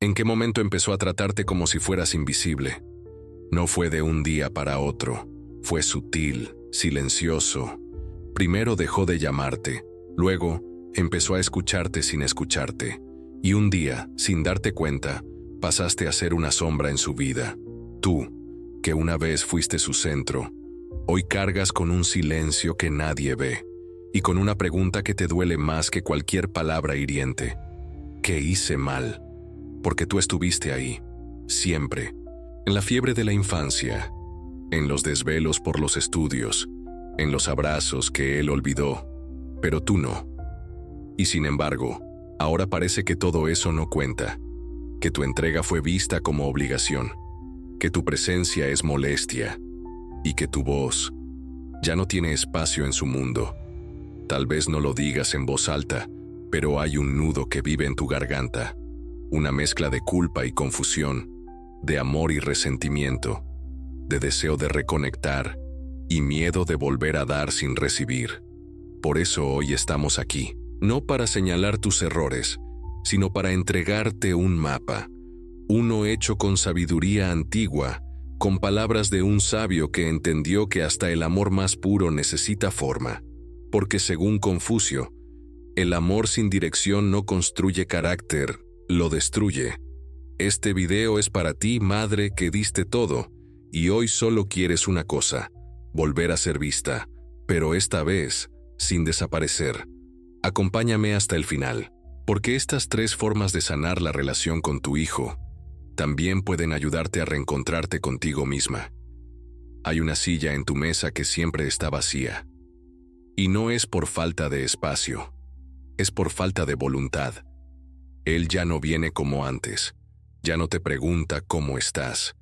¿En qué momento empezó a tratarte como si fueras invisible? No fue de un día para otro, fue sutil, silencioso. Primero dejó de llamarte, luego empezó a escucharte sin escucharte, y un día, sin darte cuenta, pasaste a ser una sombra en su vida. Tú, que una vez fuiste su centro, hoy cargas con un silencio que nadie ve, y con una pregunta que te duele más que cualquier palabra hiriente. ¿Qué hice mal? Porque tú estuviste ahí, siempre, en la fiebre de la infancia, en los desvelos por los estudios, en los abrazos que él olvidó, pero tú no. Y sin embargo, ahora parece que todo eso no cuenta, que tu entrega fue vista como obligación, que tu presencia es molestia, y que tu voz ya no tiene espacio en su mundo. Tal vez no lo digas en voz alta, pero hay un nudo que vive en tu garganta, una mezcla de culpa y confusión, de amor y resentimiento, de deseo de reconectar y miedo de volver a dar sin recibir. Por eso hoy estamos aquí, no para señalar tus errores, sino para entregarte un mapa, uno hecho con sabiduría antigua, con palabras de un sabio que entendió que hasta el amor más puro necesita forma, porque según Confucio, el amor sin dirección no construye carácter, lo destruye. Este video es para ti, madre, que diste todo, y hoy solo quieres una cosa, volver a ser vista, pero esta vez, sin desaparecer. Acompáñame hasta el final, porque estas 3 formas de sanar la relación con tu hijo también pueden ayudarte a reencontrarte contigo misma. Hay una silla en tu mesa que siempre está vacía. Y no es por falta de espacio, es por falta de voluntad. Él ya no viene como antes, ya no te pregunta cómo estás,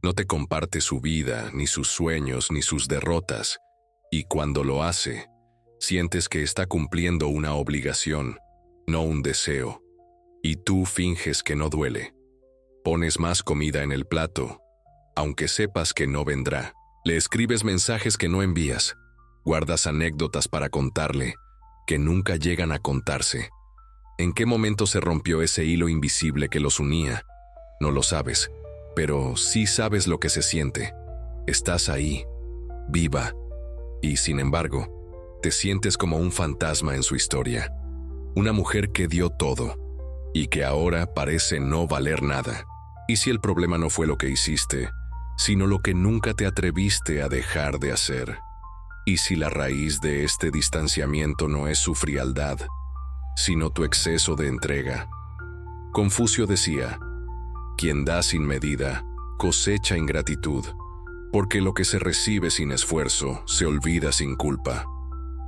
no te comparte su vida, ni sus sueños, ni sus derrotas, y cuando lo hace, sientes que está cumpliendo una obligación, no un deseo, y tú finges que no duele. Pones más comida en el plato, aunque sepas que no vendrá. Le escribes mensajes que no envías, guardas anécdotas para contarle, que nunca llegan a contarse. ¿En qué momento se rompió ese hilo invisible que los unía? No lo sabes, pero sí sabes lo que se siente. Estás ahí, viva, y sin embargo, te sientes como un fantasma en su historia. Una mujer que dio todo, y que ahora parece no valer nada. ¿Y si el problema no fue lo que hiciste, sino lo que nunca te atreviste a dejar de hacer? ¿Y si la raíz de este distanciamiento no es su frialdad, sino tu exceso de entrega? Confucio decía, quien da sin medida, cosecha ingratitud, porque lo que se recibe sin esfuerzo, se olvida sin culpa.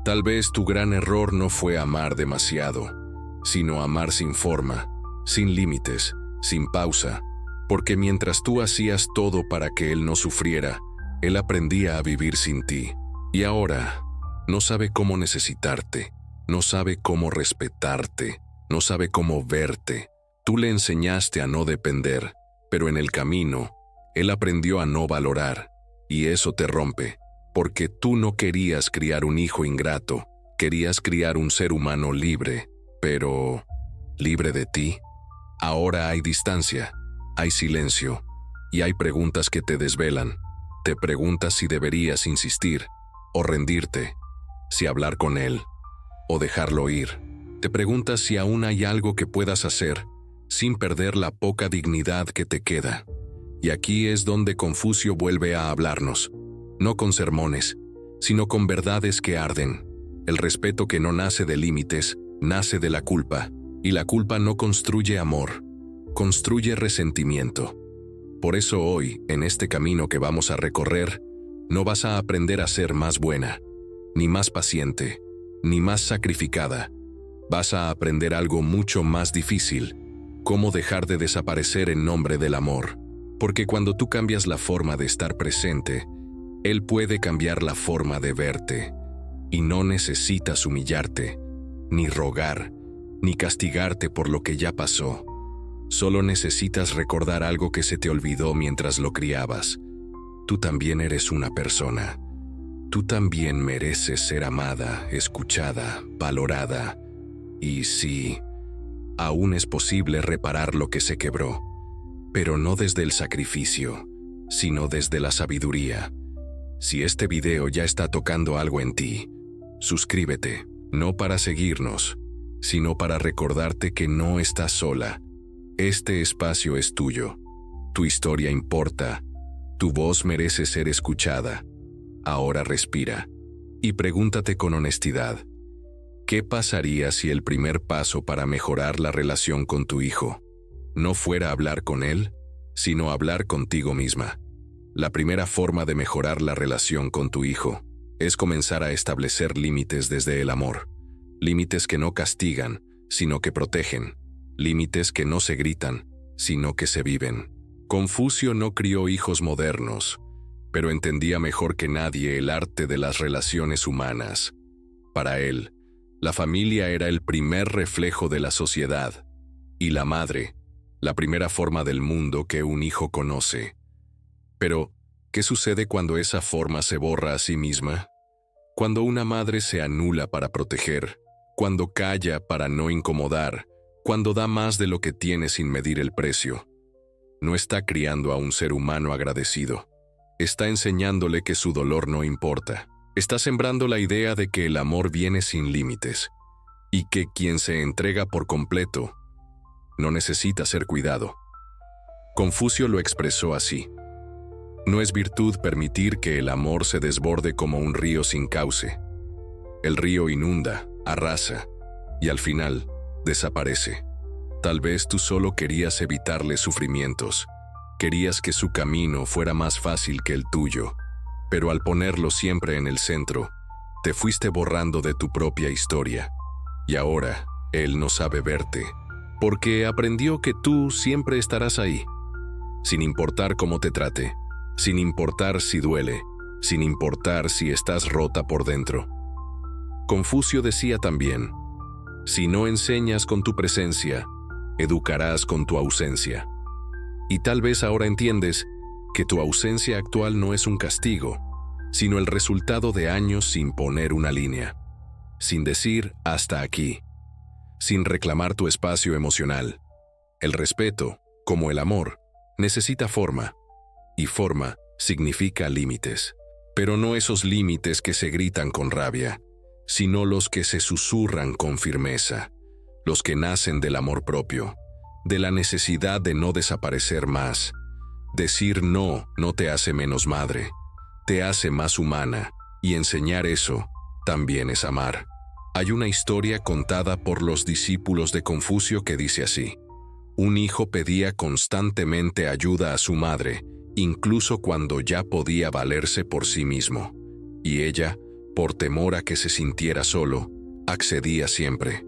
Tal vez tu gran error no fue amar demasiado, sino amar sin forma, sin límites, sin pausa, porque mientras tú hacías todo para que él no sufriera, él aprendía a vivir sin ti. Y ahora, no sabe cómo necesitarte, no sabe cómo respetarte, no sabe cómo verte. Tú le enseñaste a no depender, pero en el camino, él aprendió a no valorar, y eso te rompe, porque tú no querías criar un hijo ingrato, querías criar un ser humano libre, pero ¿libre de ti? Ahora hay distancia, hay silencio, y hay preguntas que te desvelan. Te preguntas si deberías insistir, o rendirte, si hablar con él, o dejarlo ir. Te preguntas si aún hay algo que puedas hacer, sin perder la poca dignidad que te queda. Y aquí es donde Confucio vuelve a hablarnos, no con sermones, sino con verdades que arden. El respeto que no nace de límites, nace de la culpa, y la culpa no construye amor, construye resentimiento. Por eso hoy, en este camino que vamos a recorrer, no vas a aprender a ser más buena, ni más paciente, ni más sacrificada. Vas a aprender algo mucho más difícil, cómo dejar de desaparecer en nombre del amor. Porque cuando tú cambias la forma de estar presente, él puede cambiar la forma de verte. Y no necesitas humillarte, ni rogar, ni castigarte por lo que ya pasó. Solo necesitas recordar algo que se te olvidó mientras lo criabas. Tú también eres una persona. Tú también mereces ser amada, escuchada, valorada. Y sí, aún es posible reparar lo que se quebró, pero no desde el sacrificio, sino desde la sabiduría. Si este video ya está tocando algo en ti, suscríbete, no para seguirnos, sino para recordarte que no estás sola. Este espacio es tuyo. Tu historia importa. Tu voz merece ser escuchada. Ahora respira y pregúntate con honestidad, ¿qué pasaría si el primer paso para mejorar la relación con tu hijo no fuera hablar con él, sino hablar contigo misma? La primera forma de mejorar la relación con tu hijo es comenzar a establecer límites desde el amor. Límites que no castigan, sino que protegen. Límites que no se gritan, sino que se viven. Confucio no crió hijos modernos, pero entendía mejor que nadie el arte de las relaciones humanas. Para él, la familia era el primer reflejo de la sociedad, y la madre, la primera forma del mundo que un hijo conoce. Pero, ¿qué sucede cuando esa forma se borra a sí misma? Cuando una madre se anula para proteger, cuando calla para no incomodar, cuando da más de lo que tiene sin medir el precio. No está criando a un ser humano agradecido. Está enseñándole que su dolor no importa. Está sembrando la idea de que el amor viene sin límites y que quien se entrega por completo no necesita ser cuidado. Confucio lo expresó así: no es virtud permitir que el amor se desborde como un río sin cauce. El río inunda, arrasa y al final desaparece. Tal vez tú solo querías evitarle sufrimientos. Querías que su camino fuera más fácil que el tuyo, pero al ponerlo siempre en el centro, te fuiste borrando de tu propia historia. Y ahora, él no sabe verte, porque aprendió que tú siempre estarás ahí, sin importar cómo te trate, sin importar si duele, sin importar si estás rota por dentro. Confucio decía también: si no enseñas con tu presencia, educarás con tu ausencia. Y tal vez ahora entiendes que tu ausencia actual no es un castigo, sino el resultado de años sin poner una línea, sin decir hasta aquí, sin reclamar tu espacio emocional. El respeto, como el amor, necesita forma, y forma significa límites, pero no esos límites que se gritan con rabia, sino los que se susurran con firmeza, los que nacen del amor propio, de la necesidad de no desaparecer más. Decir no no te hace menos madre, te hace más humana, y enseñar eso también es amar. Hay una historia contada por los discípulos de Confucio que dice así: un hijo pedía constantemente ayuda a su madre, incluso cuando ya podía valerse por sí mismo, y ella, por temor a que se sintiera solo, accedía siempre.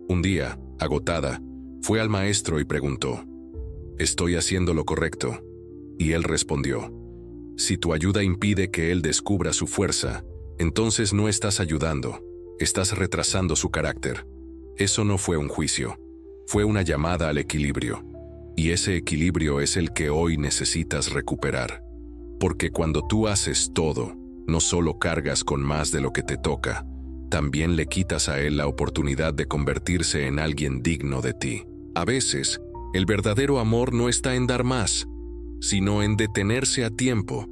Un día, agotada, fue al maestro y preguntó: ¿estoy haciendo lo correcto? Y él respondió: si tu ayuda impide que él descubra su fuerza, entonces no estás ayudando, estás retrasando su carácter. Eso no fue un juicio, fue una llamada al equilibrio. Y ese equilibrio es el que hoy necesitas recuperar. Porque cuando tú haces todo, no solo cargas con más de lo que te toca, también le quitas a él la oportunidad de convertirse en alguien digno de ti. A veces, el verdadero amor no está en dar más, sino en detenerse a tiempo.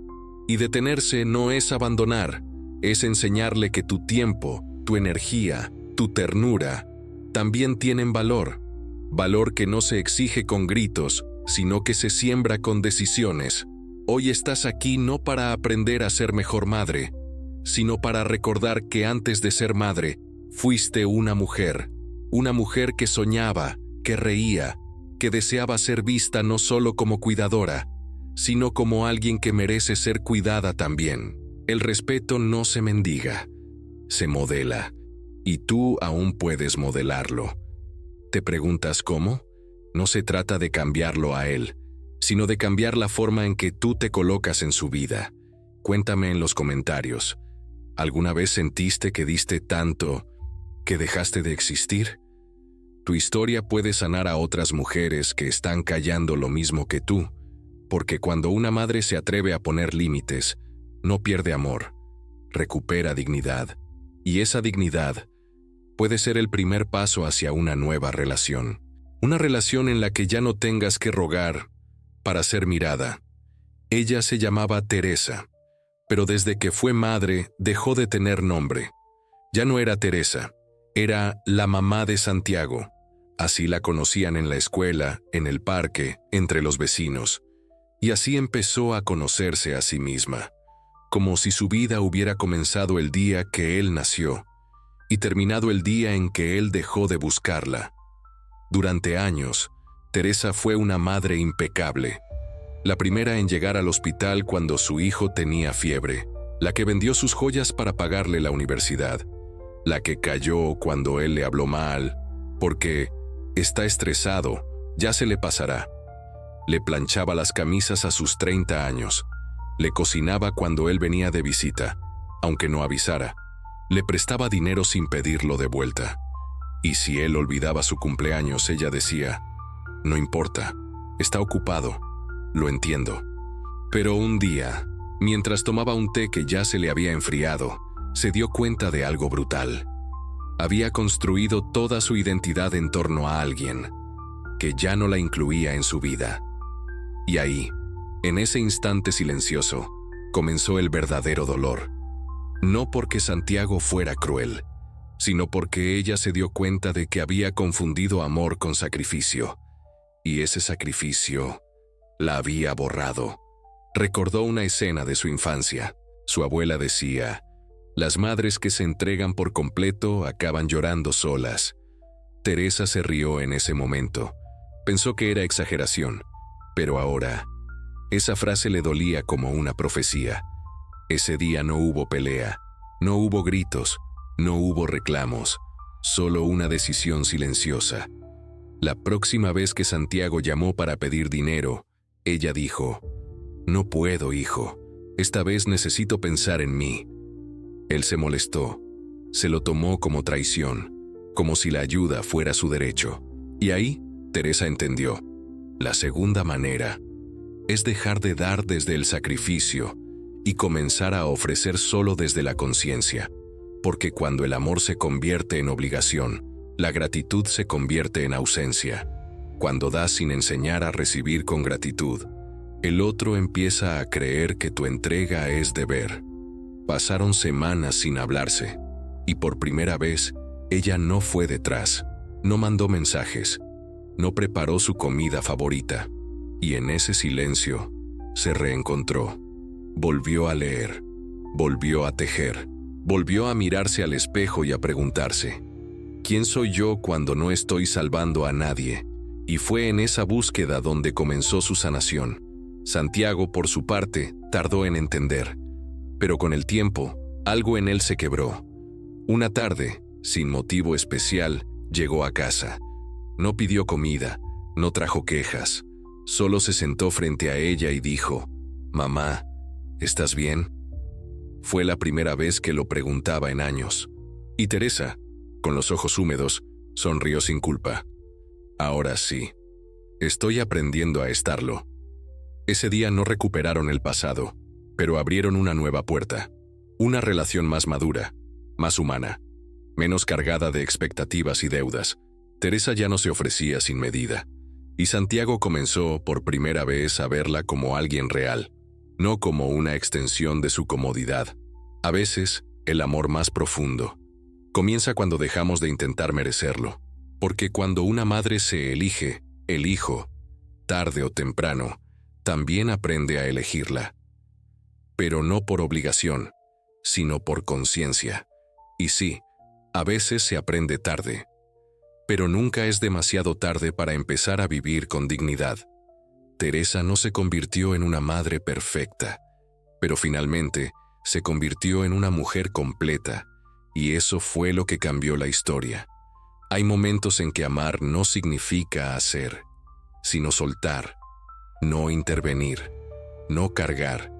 Y detenerse no es abandonar, es enseñarle que tu tiempo, tu energía, tu ternura, también tienen valor. Valor que no se exige con gritos, sino que se siembra con decisiones. Hoy estás aquí no para aprender a ser mejor madre, sino para recordar que antes de ser madre, fuiste una mujer que soñaba, que reía, que deseaba ser vista no solo como cuidadora, sino como alguien que merece ser cuidada también. El respeto no se mendiga, se modela, y tú aún puedes modelarlo. ¿Te preguntas cómo? No se trata de cambiarlo a él, sino de cambiar la forma en que tú te colocas en su vida. Cuéntame en los comentarios. ¿Alguna vez sentiste que diste tanto que dejaste de existir? Tu historia puede sanar a otras mujeres que están callando lo mismo que tú, porque cuando una madre se atreve a poner límites, no pierde amor, recupera dignidad, y esa dignidad puede ser el primer paso hacia una nueva relación. Una relación en la que ya no tengas que rogar para ser mirada. Ella se llamaba Teresa, pero desde que fue madre dejó de tener nombre. Ya no era Teresa, era la mamá de Santiago. Así la conocían en la escuela, en el parque, entre los vecinos. Y así empezó a conocerse a sí misma, como si su vida hubiera comenzado el día que él nació y terminado el día en que él dejó de buscarla. Durante años, Teresa fue una madre impecable. La primera en llegar al hospital cuando su hijo tenía fiebre, la que vendió sus joyas para pagarle la universidad, la que cayó cuando él le habló mal, porque está estresado, ya se le pasará. Le planchaba las camisas a sus 30 años, le cocinaba cuando él venía de visita, aunque no avisara, le prestaba dinero sin pedirlo de vuelta. Y si él olvidaba su cumpleaños, ella decía, no importa, está ocupado, lo entiendo. Pero un día, mientras tomaba un té que ya se le había enfriado, se dio cuenta de algo brutal. Había construido toda su identidad en torno a alguien que ya no la incluía en su vida. Y ahí, en ese instante silencioso, comenzó el verdadero dolor. No porque Santiago fuera cruel, sino porque ella se dio cuenta de que había confundido amor con sacrificio. Y ese sacrificio la había borrado. Recordó una escena de su infancia. Su abuela decía, las madres que se entregan por completo acaban llorando solas. Teresa se rió en ese momento. Pensó que era exageración, pero ahora, esa frase le dolía como una profecía. Ese día no hubo pelea, no hubo gritos, no hubo reclamos, solo una decisión silenciosa. La próxima vez que Santiago llamó para pedir dinero, ella dijo, no puedo, hijo, esta vez necesito pensar en mí. Él se molestó, se lo tomó como traición, como si la ayuda fuera su derecho. Y ahí, Teresa entendió. La segunda manera es dejar de dar desde el sacrificio y comenzar a ofrecer solo desde la conciencia, porque cuando el amor se convierte en obligación, la gratitud se convierte en ausencia. Cuando das sin enseñar a recibir con gratitud, el otro empieza a creer que tu entrega es deber. Pasaron semanas sin hablarse, y por primera vez, ella no fue detrás, no mandó mensajes, no preparó su comida favorita, y en ese silencio se reencontró. Volvió a leer, volvió a tejer, volvió a mirarse al espejo y a preguntarse, ¿quién soy yo cuando no estoy salvando a nadie? Y fue en esa búsqueda donde comenzó su sanación. Santiago, por su parte, tardó en entender, pero con el tiempo, algo en él se quebró. Una tarde, sin motivo especial, llegó a casa. No pidió comida, no trajo quejas, solo se sentó frente a ella y dijo, «Mamá, ¿estás bien?». Fue la primera vez que lo preguntaba en años. Y Teresa, con los ojos húmedos, sonrió sin culpa. «Ahora sí, estoy aprendiendo a estarlo». Ese día no recuperaron el pasado, pero abrieron una nueva puerta. Una relación más madura, más humana, menos cargada de expectativas y deudas. Teresa ya no se ofrecía sin medida, y Santiago comenzó por primera vez a verla como alguien real, no como una extensión de su comodidad. A veces, el amor más profundo comienza cuando dejamos de intentar merecerlo, porque cuando una madre se elige, el hijo, tarde o temprano, también aprende a elegirla. Pero no por obligación, sino por conciencia. Y sí, a veces se aprende tarde, pero nunca es demasiado tarde para empezar a vivir con dignidad. Teresa no se convirtió en una madre perfecta, pero finalmente se convirtió en una mujer completa, y eso fue lo que cambió la historia. Hay momentos en que amar no significa hacer, sino soltar, no intervenir, no cargar,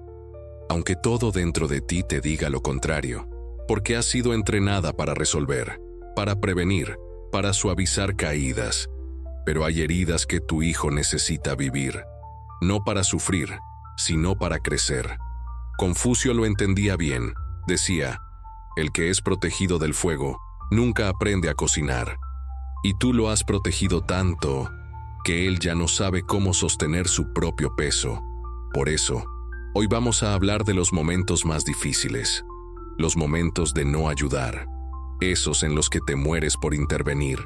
aunque todo dentro de ti te diga lo contrario, porque has sido entrenada para resolver, para prevenir, para suavizar caídas, pero hay heridas que tu hijo necesita vivir, no para sufrir, sino para crecer. Confucio lo entendía bien, decía, el que es protegido del fuego nunca aprende a cocinar. Y tú lo has protegido tanto que él ya no sabe cómo sostener su propio peso. Por eso, hoy vamos a hablar de los momentos más difíciles, los momentos de no ayudar, esos en los que te mueres por intervenir,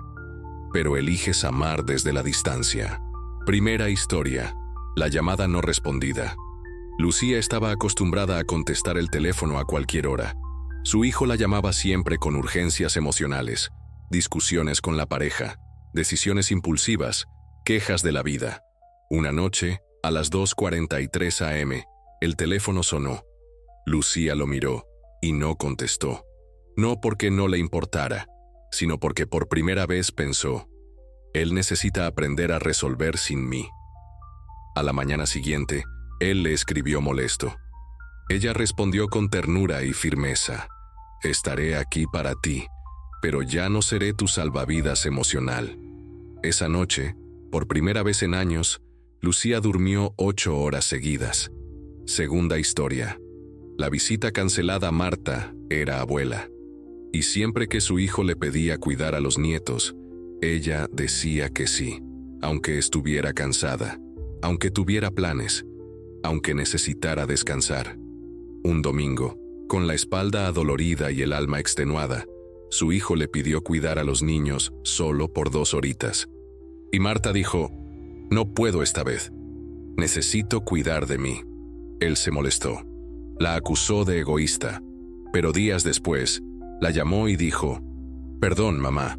pero eliges amar desde la distancia. Primera historia, la llamada no respondida. Lucía estaba acostumbrada a contestar el teléfono a cualquier hora. Su hijo la llamaba siempre con urgencias emocionales, discusiones con la pareja, decisiones impulsivas, quejas de la vida. Una noche, a las 2:43 a.m., el teléfono sonó. Lucía lo miró y no contestó. No porque no le importara, sino porque por primera vez pensó, él necesita aprender a resolver sin mí. A la mañana siguiente, él le escribió molesto. Ella respondió con ternura y firmeza, estaré aquí para ti, pero ya no seré tu salvavidas emocional. Esa noche, por primera vez en años, Lucía durmió 8 horas seguidas. Segunda historia. La visita cancelada a Marta era abuela. Y siempre que su hijo le pedía cuidar a los nietos, ella decía que sí, aunque estuviera cansada, aunque tuviera planes, aunque necesitara descansar. Un domingo, con la espalda adolorida y el alma extenuada, su hijo le pidió cuidar a los niños solo por 2 horitas. Y Marta dijo, no puedo esta vez. Necesito cuidar de mí. Él se molestó. La acusó de egoísta, pero días después, la llamó y dijo, perdón, mamá,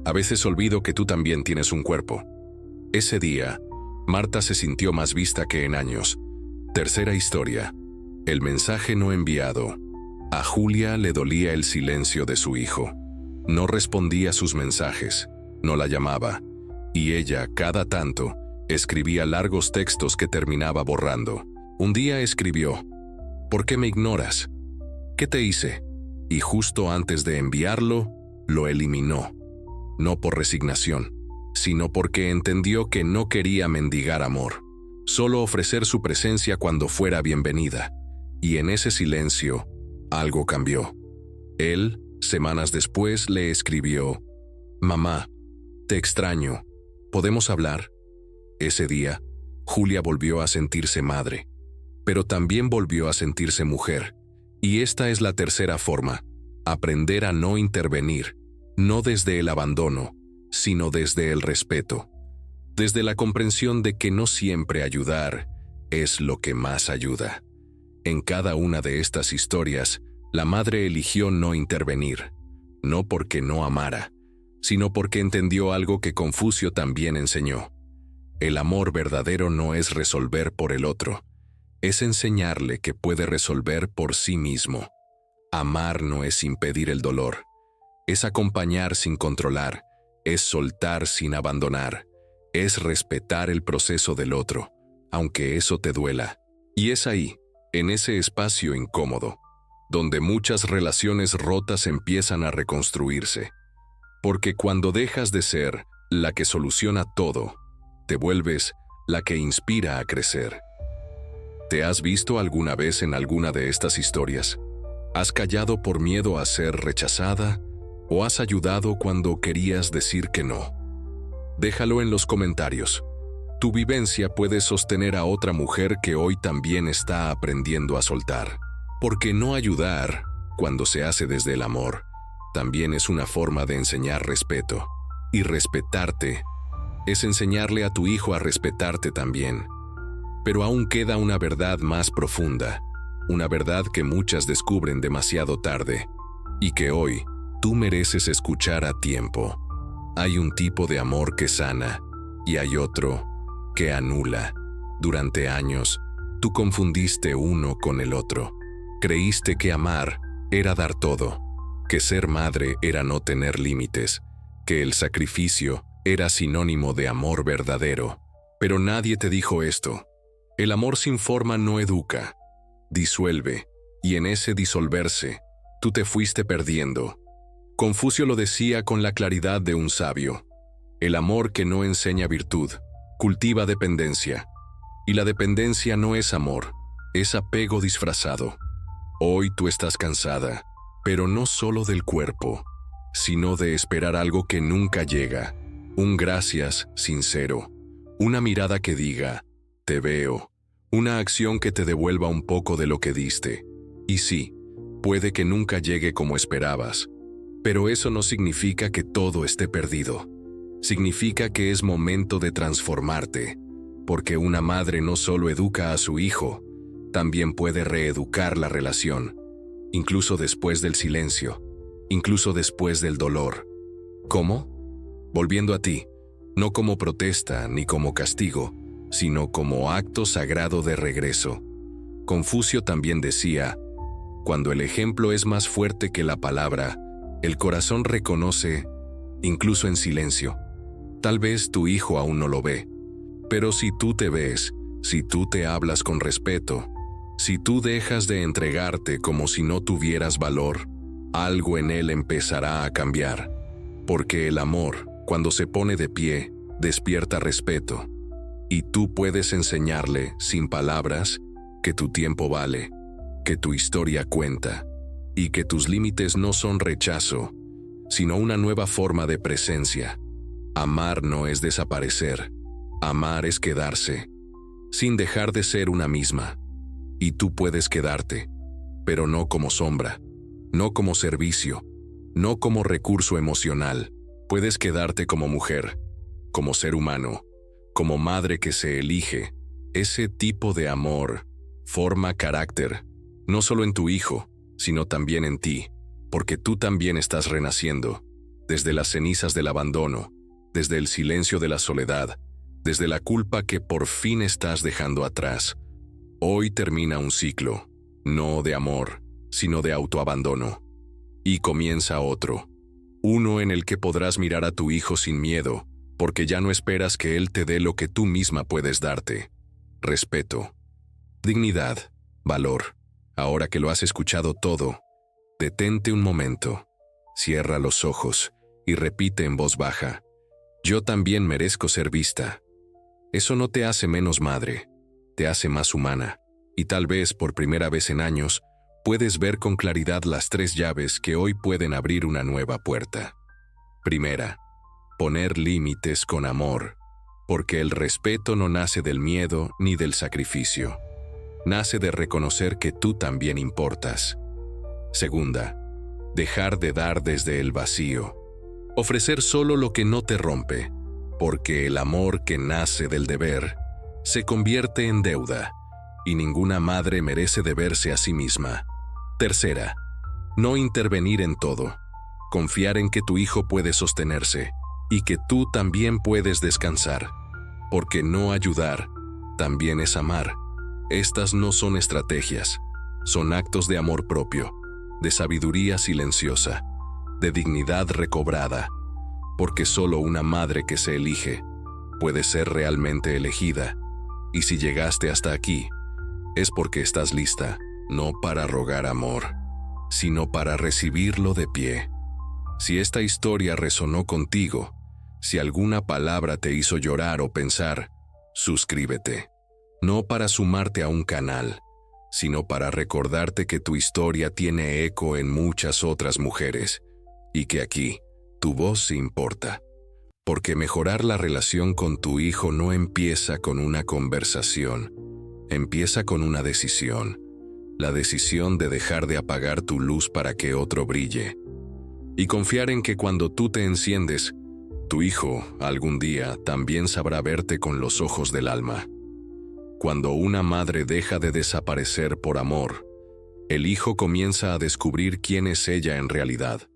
a veces olvido que tú también tienes un cuerpo. Ese día, Marta se sintió más vista que en años. Tercera historia. El mensaje no enviado. A Julia le dolía el silencio de su hijo. No respondía sus mensajes, no la llamaba, y ella, cada tanto, escribía largos textos que terminaba borrando. Un día escribió, ¿por qué me ignoras? ¿Qué te hice? Y justo antes de enviarlo, lo eliminó. No por resignación, sino porque entendió que no quería mendigar amor, solo ofrecer su presencia cuando fuera bienvenida. Y en ese silencio, algo cambió. Él, semanas después, le escribió, mamá, te extraño, ¿podemos hablar? Ese día, Julia volvió a sentirse madre, pero también volvió a sentirse mujer. Y esta es la tercera forma, aprender a no intervenir, no desde el abandono, sino desde el respeto, desde la comprensión de que no siempre ayudar es lo que más ayuda. En cada una de estas historias, la madre eligió no intervenir, no porque no amara, sino porque entendió algo que Confucio también enseñó. El amor verdadero no es resolver por el otro, es enseñarle que puede resolver por sí mismo. Amar no es impedir el dolor, es acompañar sin controlar, es soltar sin abandonar, es respetar el proceso del otro, aunque eso te duela. Y es ahí, en ese espacio incómodo, donde muchas relaciones rotas empiezan a reconstruirse. Porque cuando dejas de ser la que soluciona todo, te vuelves la que inspira a crecer. ¿Te has visto alguna vez en alguna de estas historias? ¿Has callado por miedo a ser rechazada? ¿O has ayudado cuando querías decir que no? Déjalo en los comentarios. Tu vivencia puede sostener a otra mujer que hoy también está aprendiendo a soltar. Porque no ayudar, cuando se hace desde el amor, también es una forma de enseñar respeto. Y respetarte es enseñarle a tu hijo a respetarte también. Pero aún queda una verdad más profunda, una verdad que muchas descubren demasiado tarde, y que hoy tú mereces escuchar a tiempo. Hay un tipo de amor que sana, y hay otro que anula. Durante años, tú confundiste uno con el otro. Creíste que amar era dar todo, que ser madre era no tener límites, que el sacrificio era sinónimo de amor verdadero. Pero nadie te dijo esto. El amor sin forma no educa, disuelve, y en ese disolverse, tú te fuiste perdiendo. Confucio lo decía con la claridad de un sabio. El amor que no enseña virtud, cultiva dependencia. Y la dependencia no es amor, es apego disfrazado. Hoy tú estás cansada, pero no solo del cuerpo, sino de esperar algo que nunca llega. Un gracias sincero, una mirada que diga, te veo, una acción que te devuelva un poco de lo que diste. Y sí, puede que nunca llegue como esperabas, pero eso no significa que todo esté perdido. Significa que es momento de transformarte, porque una madre no solo educa a su hijo, también puede reeducar la relación, incluso después del silencio, incluso después del dolor. ¿Cómo? Volviendo a ti, no como protesta ni como castigo, sino como acto sagrado de regreso. Confucio también decía, cuando el ejemplo es más fuerte que la palabra, el corazón reconoce, incluso en silencio. Tal vez tu hijo aún no lo ve, pero si tú te ves, si tú te hablas con respeto, si tú dejas de entregarte como si no tuvieras valor, algo en él empezará a cambiar. Porque el amor, cuando se pone de pie, despierta respeto. Y tú puedes enseñarle, sin palabras, que tu tiempo vale, que tu historia cuenta, y que tus límites no son rechazo, sino una nueva forma de presencia. Amar no es desaparecer, amar es quedarse, sin dejar de ser una misma. Y tú puedes quedarte, pero no como sombra, no como servicio, no como recurso emocional. Puedes quedarte como mujer, como ser humano, como madre que se elige. Ese tipo de amor forma carácter, no solo en tu hijo, sino también en ti, porque tú también estás renaciendo, desde las cenizas del abandono, desde el silencio de la soledad, desde la culpa que por fin estás dejando atrás. Hoy termina un ciclo, no de amor, sino de autoabandono. Y comienza otro, uno en el que podrás mirar a tu hijo sin miedo, porque ya no esperas que él te dé lo que tú misma puedes darte. Respeto, dignidad, valor. Ahora que lo has escuchado todo, detente un momento, cierra los ojos y repite en voz baja, yo también merezco ser vista. Eso no te hace menos madre, te hace más humana, y tal vez por primera vez en años, puedes ver con claridad las 3 llaves que hoy pueden abrir una nueva puerta. Primera, poner límites con amor, porque el respeto no nace del miedo ni del sacrificio. Nace de reconocer que tú también importas. Segunda, dejar de dar desde el vacío. Ofrecer solo lo que no te rompe, porque el amor que nace del deber se convierte en deuda, y ninguna madre merece deberse a sí misma. Tercera, no intervenir en todo. Confiar en que tu hijo puede sostenerse y que tú también puedes descansar. Porque no ayudar también es amar. Estas no son estrategias, son actos de amor propio, de sabiduría silenciosa, de dignidad recobrada. Porque solo una madre que se elige puede ser realmente elegida. Y si llegaste hasta aquí, es porque estás lista, no para rogar amor, sino para recibirlo de pie. Si esta historia resonó contigo, si alguna palabra te hizo llorar o pensar, suscríbete. No para sumarte a un canal, sino para recordarte que tu historia tiene eco en muchas otras mujeres, y que aquí, tu voz sí importa. Porque mejorar la relación con tu hijo no empieza con una conversación, empieza con una decisión. La decisión de dejar de apagar tu luz para que otro brille. Y confiar en que cuando tú te enciendes, tu hijo, algún día, también sabrá verte con los ojos del alma. Cuando una madre deja de desaparecer por amor, el hijo comienza a descubrir quién es ella en realidad.